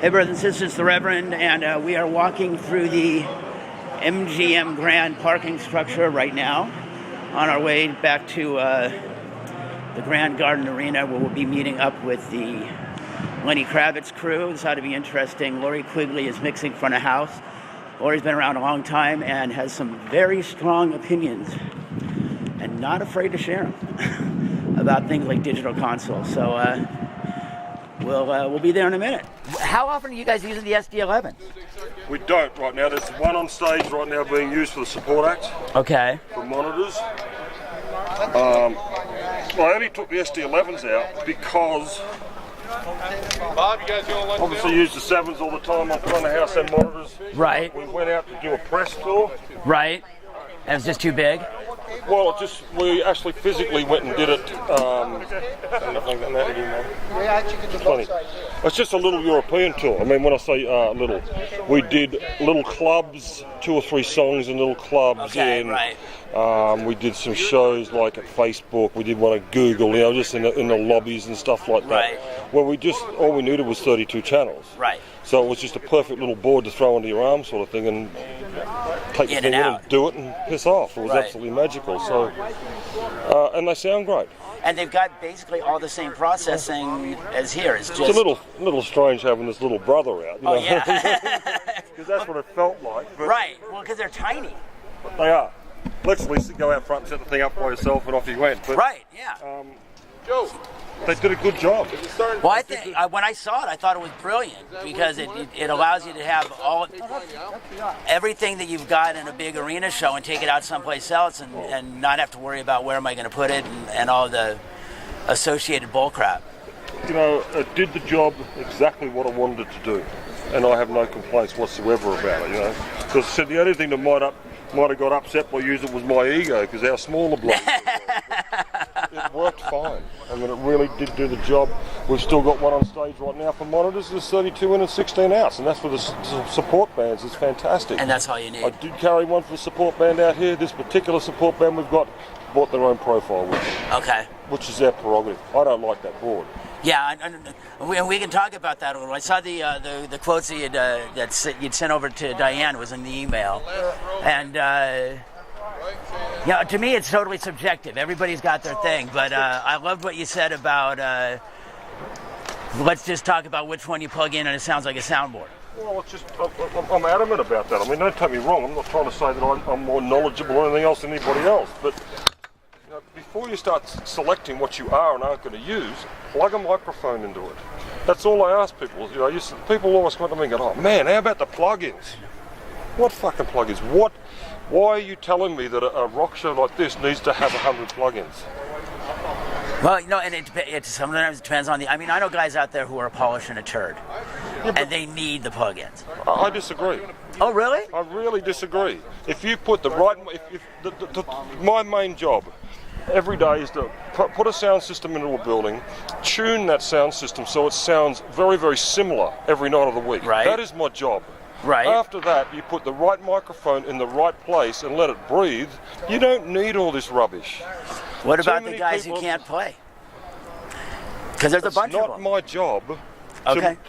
Hey, brothers and sisters, the Reverend, and we are walking through the MGM Grand parking structure right now on our way back to the Grand Garden Arena, where we'll be meeting up with the Lenny Kravitz crew. This ought to be interesting. Laurie Quigley is mixing front of house. Laurie's been around a long time and has some very strong opinions and not afraid to share them about things like digital consoles. So we'll be there in a minute. How often are you guys using the SD11? We don't right now. There's one on stage right now being used for the support act. Okay. For monitors. I only took the SD11s out because obviously use the 7s all the time on front of house and monitors. Right. We went out to do a press tour. Right. And it was just too big? Well, we actually physically went and did it. Funny. It's just a little European tour. I mean, when I say little, we did little clubs, 2 or 3 songs in little clubs. Okay, right. We did some shows like at Facebook. We did one at Google, just in the lobbies and stuff like that. Right. Where all we needed was 32 channels. Right. So it was just a perfect little board to throw under your arm, sort of thing, and take the thing in and do it and piss off. It was absolutely magical. So, and they sound great. And they've got basically all the same processing as here. It's a little strange having this little brother out. Oh yeah. Because that's what it felt like. But right. Well, because they're tiny. They are. Literally, go out front and set the thing up by yourself, and off you went. But, right. Yeah. Joe. They did a good job. Well, I think when I saw it, I thought it was brilliant because it allows you to have everything that you've got in a big arena show and take it out someplace else and not have to worry about where am I going to put it and all the associated bull crap. It did the job exactly what I wanted it to do, and I have no complaints whatsoever about it. Because the only thing that might have got upset by using it was my ego, because how small the bloke it worked fine. I mean, it really did do the job. We've still got one on stage right now for monitors. There's 32 in and 16 out, and that's for the support bands. It's fantastic. And that's all you need. I did carry one for the support band out here. This particular support band we've got bought their own profile with it. Okay. Which is their prerogative. I don't like that board. Yeah, we can talk about that a little. I saw the quotes that you'd sent over to Diane was in the email, and to me it's totally subjective. Everybody's got their thing, but I loved what you said about let's just talk about which one you plug in and it sounds like a soundboard. Well, it's just I'm adamant about that. I mean, don't take me wrong. I'm not trying to say that I'm more knowledgeable or anything else than anybody else, but before you start selecting what you are and aren't going to use, plug a microphone into it. That's all I ask people. People always come up to me and go, "Oh man, how about the plugins?" What fucking plugins? Why are you telling me that a rock show like this needs to have 100 plugins? Well, and it sometimes depends on I know guys out there who are polishing a turd, and they need the plugins. I disagree. Oh, really? I really disagree. If you put the right, my main job every day is to put a sound system into a building, tune that sound system so it sounds very, very similar every night of the week. Right. That is my job. Right. After that, you put the right microphone in the right place and let it breathe. You don't need all this rubbish. What about the guys who can't play? Because there's a bunch of them. It's not my job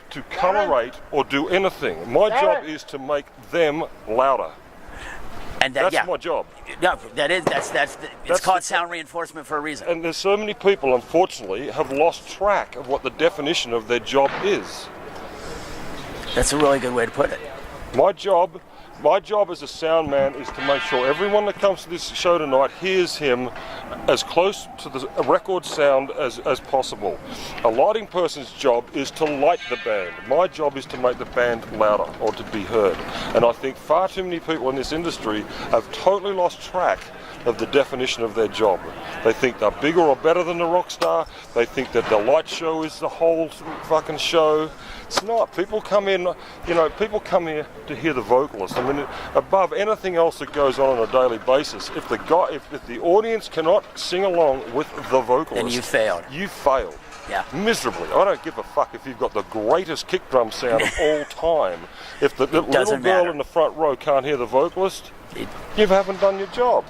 to colorate or do anything. My job is to make them louder. And that's my job. No, it's called sound reinforcement for a reason. And there's so many people, unfortunately, have lost track of what the definition of their job is. That's a really good way to put it. My job as a sound man is to make sure everyone that comes to this show tonight hears him as close to the record sound as possible. A lighting person's job is to light the band. My job is to make the band louder or to be heard. And I think far too many people in this industry have totally lost track of the definition of their job. They think they're bigger or better than the rock star. They think that the light show is the whole fucking show. It's not. People come in, people come here to hear the vocalist. I mean, above anything else that goes on a daily basis, if the audience cannot sing along with the vocalist, then you failed. You failed. Yeah. Miserably. I don't give a fuck if you've got the greatest kick drum sound of all time. If the little girl in the front row can't hear the vocalist, you haven't done your job.